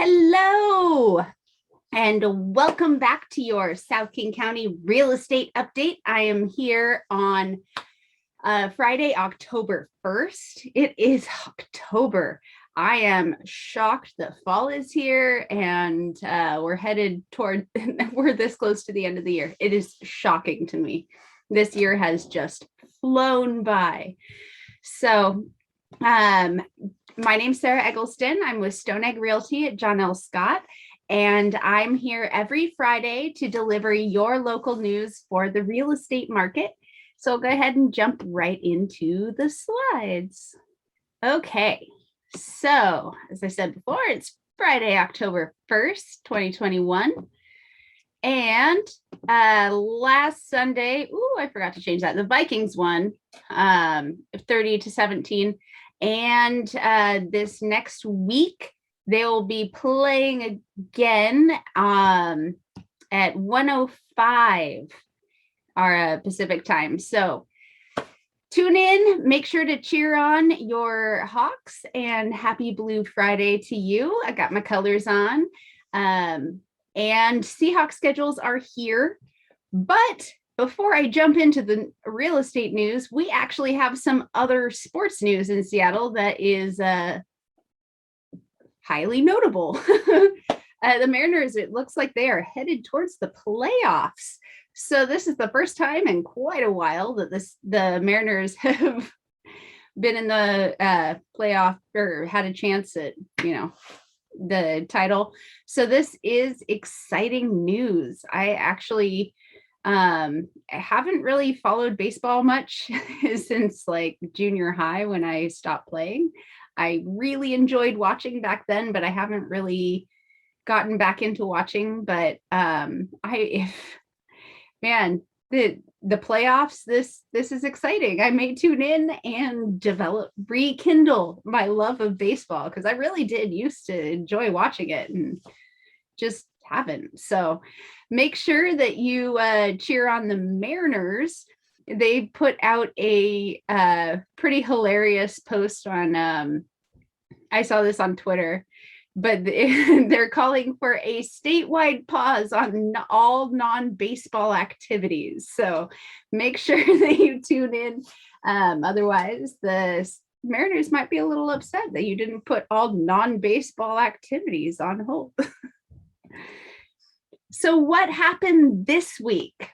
Hello, and welcome back to your South King County real estate update. I am here on Friday, October 1st. It is October. I am shocked that fall is here and we're headed toward, we're this close to the end of the year. It is shocking to me. This year has just flown by. So, my name's Sarah Eggleston. I'm with Stone Egg Realty at John L. Scott, and I'm here every Friday to deliver your local news for the real estate market. So I'll go ahead and jump right into the slides. Okay, so as I said before, it's Friday, October 1st, 2021. And last Sunday, I forgot to change that. The Vikings won 30-17. And this next week, they'll be playing again at 1:05 our Pacific time. So tune in, make sure to cheer on your Hawks, and happy Blue Friday to you. I got my colors on. And Seahawks schedules are here. But before I jump into the real estate news, we actually have some other sports news in Seattle that is highly notable. The Mariners, it looks like they are headed towards the playoffs. So this is the first time in quite a while that the Mariners have been in the playoff or had a chance at, the title. So this is exciting news. I actually I haven't really followed baseball much since like junior high when I stopped playing. I really enjoyed watching back then, but I haven't really gotten back into watching. But the playoffs, this is exciting. I may tune in and rekindle my love of baseball, because I really did used to enjoy watching it and just haven't. So make sure that you cheer on the Mariners. They put out a pretty hilarious post on, I saw this on Twitter, but they're calling for a statewide pause on all non-baseball activities. So make sure that you tune in. Otherwise, the Mariners might be a little upset that you didn't put all non-baseball activities on hold. So what happened this week?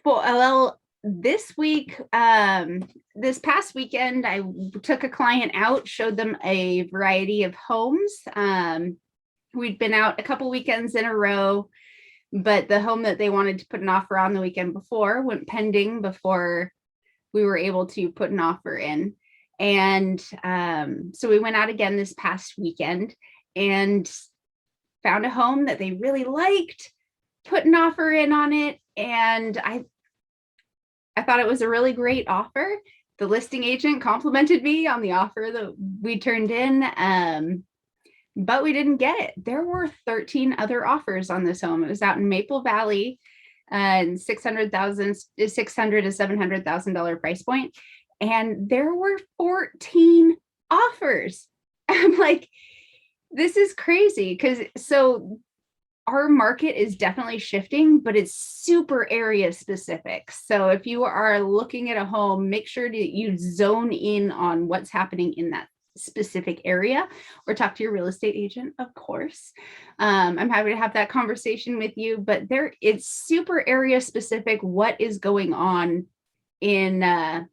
Well, this week, this past weekend, I took a client out, showed them a variety of homes. We'd been out a couple weekends in a row, but the home that they wanted to put an offer on the weekend before went pending before we were able to put an offer in. And so we went out again this past weekend and found a home that they really liked, put an offer in on it, and I thought it was a really great offer. The listing agent complimented me on the offer that we turned in, but we didn't get it. There were 13 other offers on this home. It was out in Maple Valley, and $600,000 to $700,000 price point, and there were 14 offers. I'm like, this is crazy, because our market is definitely shifting, but it's super area specific. So if you are looking at a home, make sure that you zone in on what's happening in that specific area, or talk to your real estate agent, of course. I'm happy to have that conversation with you, but it's super area specific what is going on in the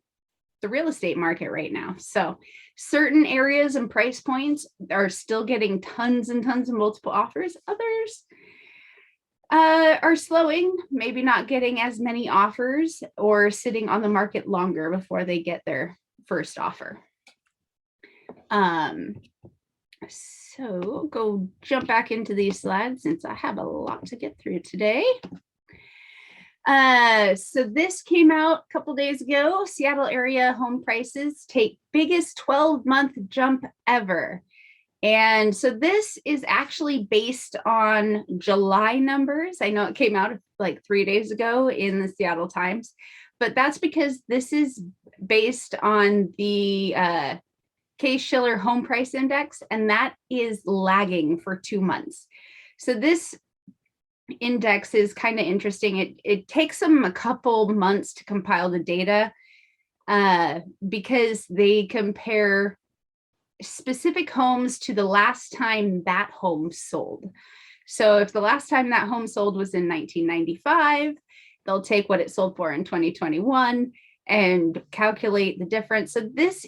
real estate market right now. So certain areas and price points are still getting tons and tons of multiple offers. Others are slowing, maybe not getting as many offers, or sitting on the market longer before they get their first offer. So go jump back into these slides since I have a lot to get through today. So this came out a couple days ago. Seattle area home prices take biggest 12-month jump ever. And so this is actually based on July numbers. I know it came out like 3 days ago in the Seattle Times, but that's because this is based on the Case-Shiller Home Price Index, and that is lagging for 2 months. So this index is kind of interesting. It takes them a couple months to compile the data because they compare specific homes to the last time that home sold. So if the last time that home sold was in 1995, they'll take what it sold for in 2021 and calculate the difference. So this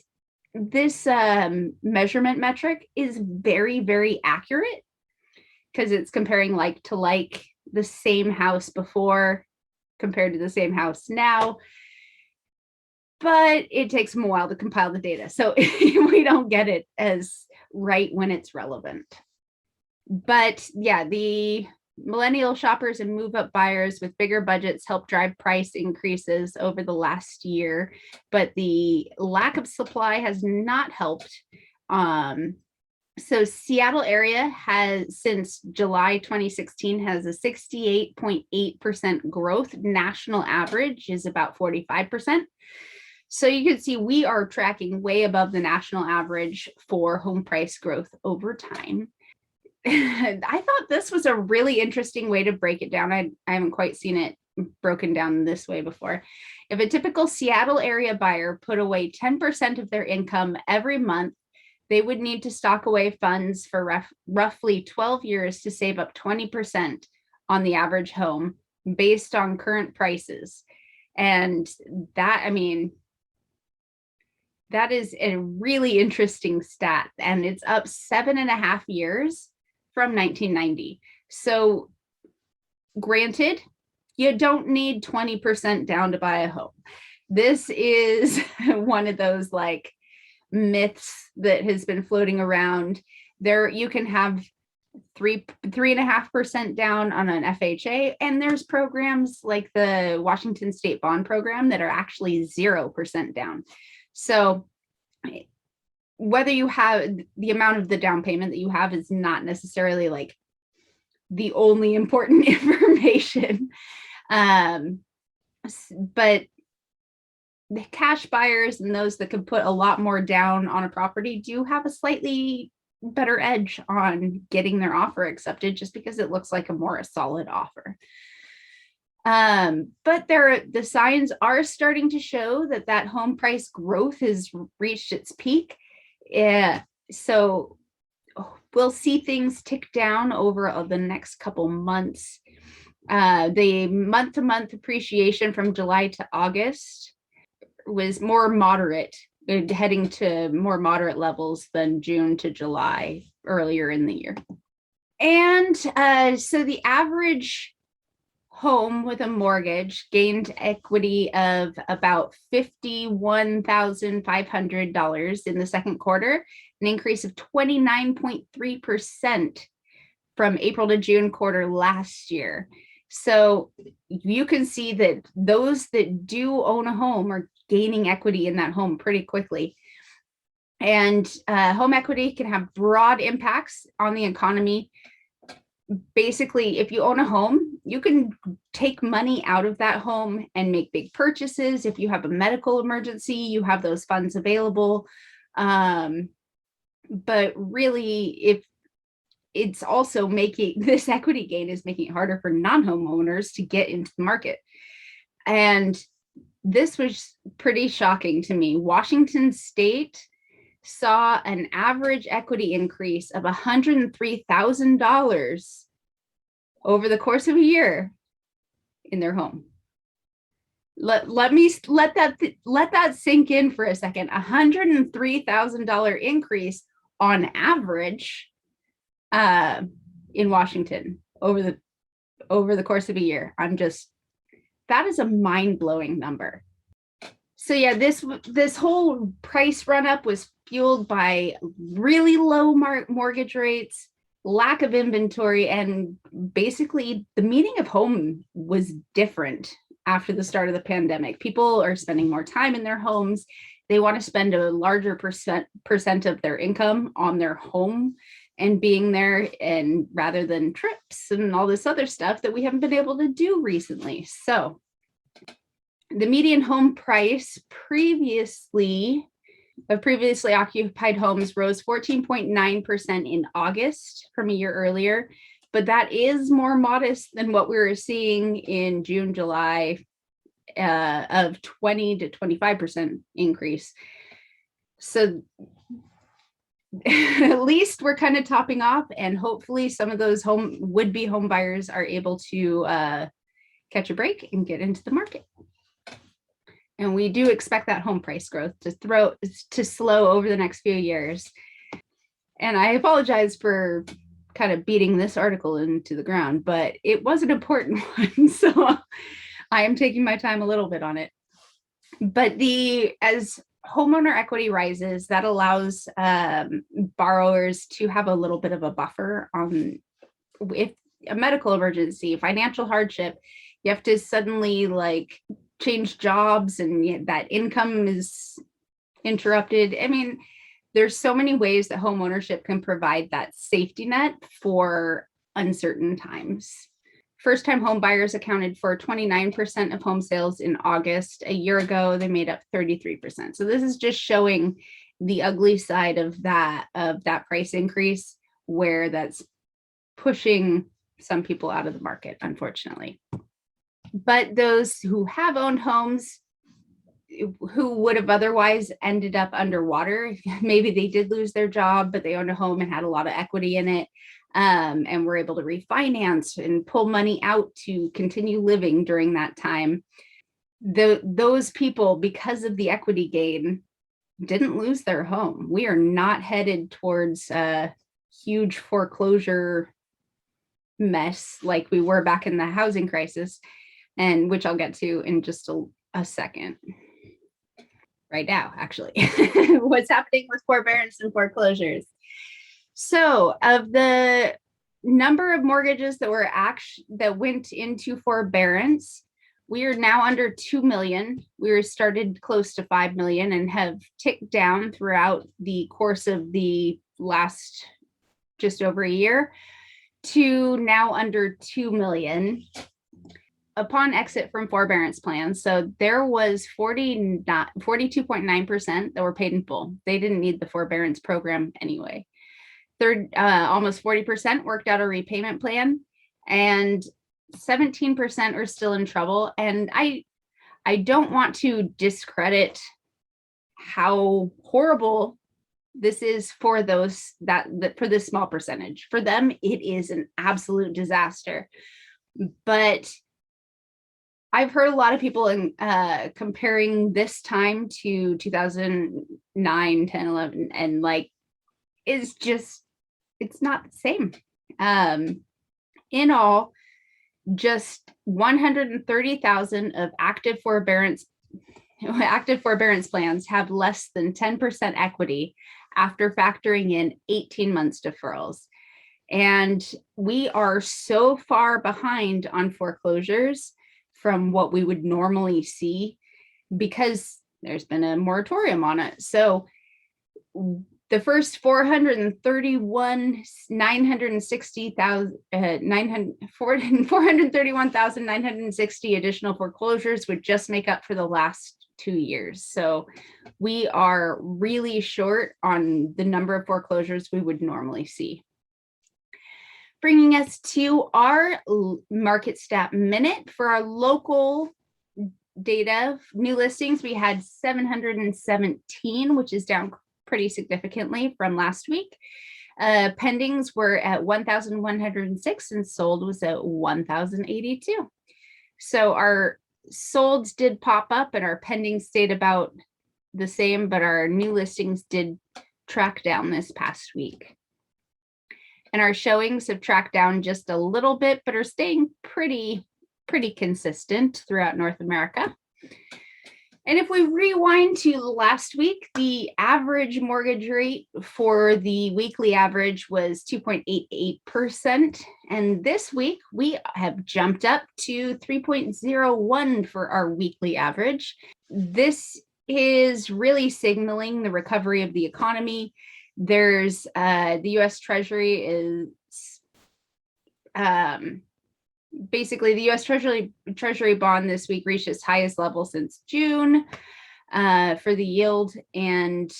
measurement metric is very, very accurate because it's comparing like to like, the same house before compared to the same house now. But it takes them a while to compile the data. So we don't get it as right when it's relevant. But yeah, the millennial shoppers and move-up buyers with bigger budgets help drive price increases over the last year, but the lack of supply has not helped. So Seattle area has, since July 2016, has a 68.8% growth. National average is about 45%. So you can see we are tracking way above the national average for home price growth over time. I thought this was a really interesting way to break it down. I haven't quite seen it broken down this way before. If a typical Seattle area buyer put away 10% of their income every month, they would need to stock away funds for roughly 12 years to save up 20% on the average home based on current prices. And that, I mean, that is a really interesting stat, and it's up 7.5 years from 1990. So granted, you don't need 20% down to buy a home. This is one of those like myths that has been floating around. There, you can have 3.5% down on an FHA, and there's programs like the Washington State Bond Program that are actually 0% down. So whether you have the amount of the down payment that you have is not necessarily like the only important information. But the cash buyers and those that can put a lot more down on a property do have a slightly better edge on getting their offer accepted, just because it looks like a more solid offer. But the signs are starting to show that home price growth has reached its peak. So we'll see things tick down over the next couple months. The month-to-month appreciation from July to August was more moderate, heading to more moderate levels than June to July earlier in the year. And so the average home with a mortgage gained equity of about $51,500 in the second quarter, an increase of 29.3% from April to June quarter last year. So you can see that those that do own a home are gaining equity in that home pretty quickly. And home equity can have broad impacts on the economy. Basically, if you own a home, you can take money out of that home and make big purchases. If you have a medical emergency, you have those funds available. But really, if it's also making this equity gain is making it harder for non-homeowners to get into the market. And this was pretty shocking to me. Washington State saw an average equity increase of $103,000 over the course of a year in their home. Let that sink in for a second. $103,000 increase on average in Washington over the course of a year. That is a mind-blowing number. So yeah, this whole price run up was fueled by really low mortgage rates, lack of inventory, and basically the meaning of home was different after the start of the pandemic. People are spending more time in their homes. They want to spend a larger percent of their income on their home and being there, and rather than trips and all this other stuff that we haven't been able to do recently. So the median home price previously of previously occupied homes rose 14.9% in August from a year earlier, but that is more modest than what we were seeing in June, July, of 20 to 25% increase. So at least we're kind of topping off, and hopefully some of those would-be home buyers are able to catch a break and get into the market. And we do expect that home price growth to slow over the next few years. And I apologize for kind of beating this article into the ground, but it was an important one. So I am taking my time a little bit on it. But as homeowner equity rises, that allows borrowers to have a little bit of a buffer on if a medical emergency, financial hardship, you have to suddenly like change jobs and that income is interrupted. I mean, there's so many ways that home ownership can provide that safety net for uncertain times. First-time home buyers accounted for 29% of home sales in August. A year ago, they made up 33%. So this is just showing the ugly side of that price increase, where that's pushing some people out of the market, unfortunately. But those who have owned homes who would have otherwise ended up underwater, maybe they did lose their job, but they owned a home and had a lot of equity in it, and were able to refinance and pull money out to continue living during that time. Those people, because of the equity gain, didn't lose their home. We are not headed towards a huge foreclosure mess like we were back in the housing crisis, and which I'll get to in just a second. Right now, actually, what's happening with forbearance and foreclosures. So of the number of mortgages that went into forbearance, we are now under 2 million. We were started close to 5 million and have ticked down throughout the course of the last just over a year to now under 2 million upon exit from forbearance plans. So there was 42.9% that were paid in full. They didn't need the forbearance program anyway. Almost 40% worked out a repayment plan, and 17% are still in trouble. And I don't want to discredit how horrible this is for those for this small percentage. For them, it is an absolute disaster. But I've heard a lot of people comparing this time to 2009, 10, 11, and like, it's not the same. In all, just 130,000 of active forbearance plans have less than 10% equity after factoring in 18 months deferrals. And we are so far behind on foreclosures from what we would normally see because there's been a moratorium on it. So the first 431,960 additional foreclosures would just make up for the last 2 years. So we are really short on the number of foreclosures we would normally see. Bringing us to our market stat minute for our local data. New listings, we had 717, which is down pretty significantly from last week. Pendings were at 1,106 and sold was at 1,082. So our solds did pop up and our pendings stayed about the same, but our new listings did track down this past week. And our showings have tracked down just a little bit, but are staying pretty consistent throughout North America. And if we rewind to last week, the average mortgage rate for the weekly average was 2.88%. And this week we have jumped up to 3.01 for our weekly average. This is really signaling the recovery of the economy. There's the U.S. Treasury is basically the U.S. Treasury bond this week reached its highest level since June. for the yield, and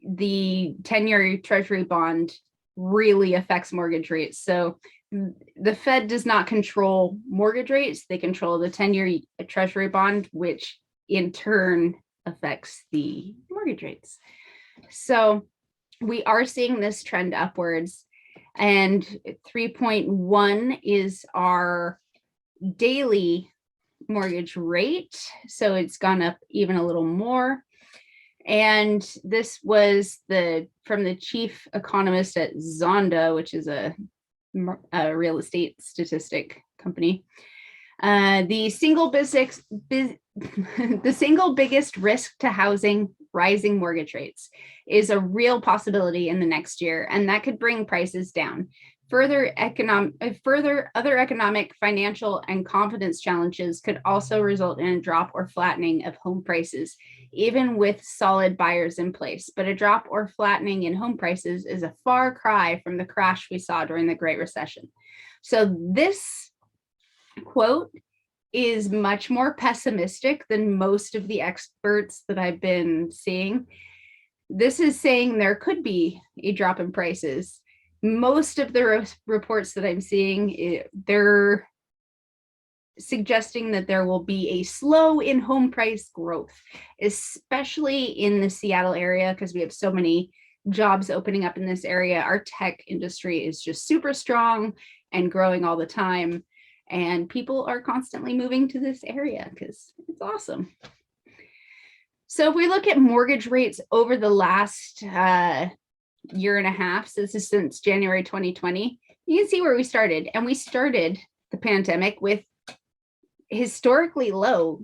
the 10-year treasury bond really affects mortgage rates. So the Fed does not control mortgage rates. They control the 10-year treasury bond, which in turn affects the mortgage rates. So we are seeing this trend upwards, and 3.1 is our daily mortgage rate. So it's gone up even a little more. And this was from the chief economist at Zonda, which is a real estate statistic company. The single biggest risk to housing, rising mortgage rates, is a real possibility in the next year, and that could bring prices down. Further other economic, financial, and confidence challenges could also result in a drop or flattening of home prices, even with solid buyers in place. But a drop or flattening in home prices is a far cry from the crash we saw during the Great Recession. So this quote is much more pessimistic than most of the experts that I've been seeing. This is saying there could be a drop in prices. Most of the reports that I'm seeing, they're suggesting that there will be a slow in home price growth, especially in the Seattle area, because we have so many jobs opening up in this area. Our tech industry is just super strong and growing all the time, and people are constantly moving to this area because it's awesome. So if we look at mortgage rates over the last year and a half, so this is since January 2020, you can see where we started. And we started the pandemic with historically low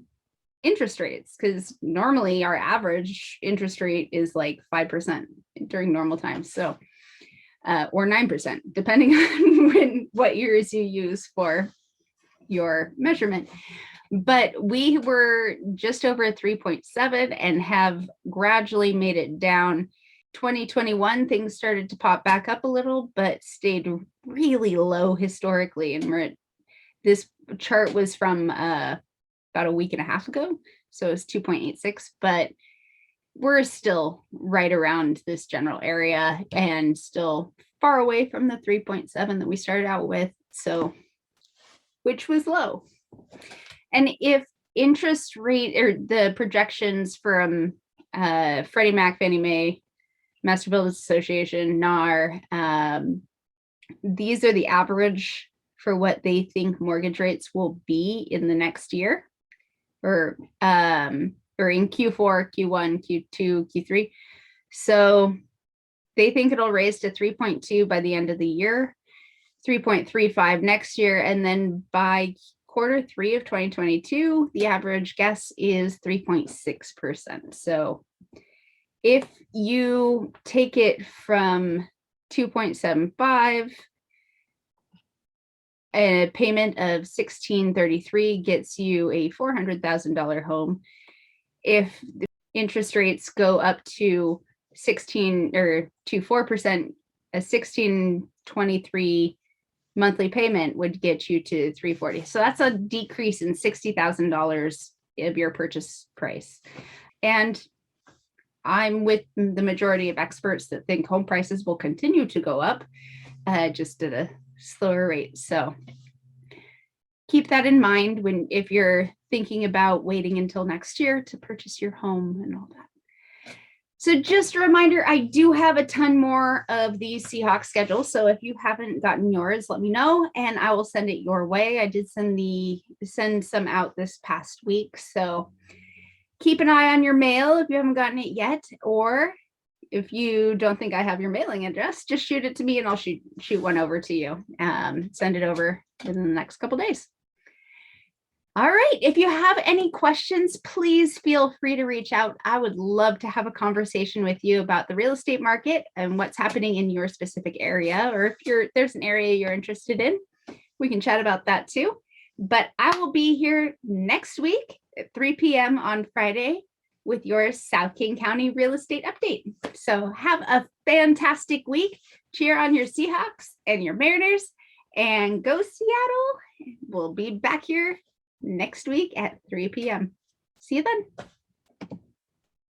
interest rates, because normally our average interest rate is like 5% during normal times. So, or 9%, depending on what years you use for your measurement. But we were just over 3.7 and have gradually made it down. 2021, things started to pop back up a little, but stayed really low historically. And this chart was from about a week and a half ago, so it's 2.86, but we're still right around this general area and still far away from the 3.7 that we started out with, so which was low. And if interest rate or the projections from Freddie Mac, Fannie Mae, Master Builders Association, NAR, these are the average for what they think mortgage rates will be in the next year, or in Q4, Q1, Q2, Q3. So they think it'll raise to 3.2 by the end of the year, 3.35 next year, and then by Q3 of 2022, the average guess is 3.6%. So if you take it from 2.75, a payment of $1,633 gets you a $400,000 home. If the interest rates go up to 4%, a $1,623 monthly payment would get you to $340. So that's a decrease in $60,000 of your purchase price. And I'm with the majority of experts that think home prices will continue to go up, just at a slower rate. So keep that in mind if you're thinking about waiting until next year to purchase your home and all that. So just a reminder, I do have a ton more of these Seahawk schedules. So if you haven't gotten yours, let me know and I will send it your way. I did send some out this past week. So keep an eye on your mail if you haven't gotten it yet, or if you don't think I have your mailing address, just shoot it to me and I'll shoot one over to you. Send it over within the next couple days. All right. If you have any questions, please feel free to reach out. I would love to have a conversation with you about the real estate market and what's happening in your specific area, or if there's an area you're interested in, we can chat about that too. But I will be here next week at 3 p.m. on Friday with your South King County real estate update. So have a fantastic week. Cheer on your Seahawks and your Mariners, and go Seattle. We'll be back here next week at 3 p.m. See you then.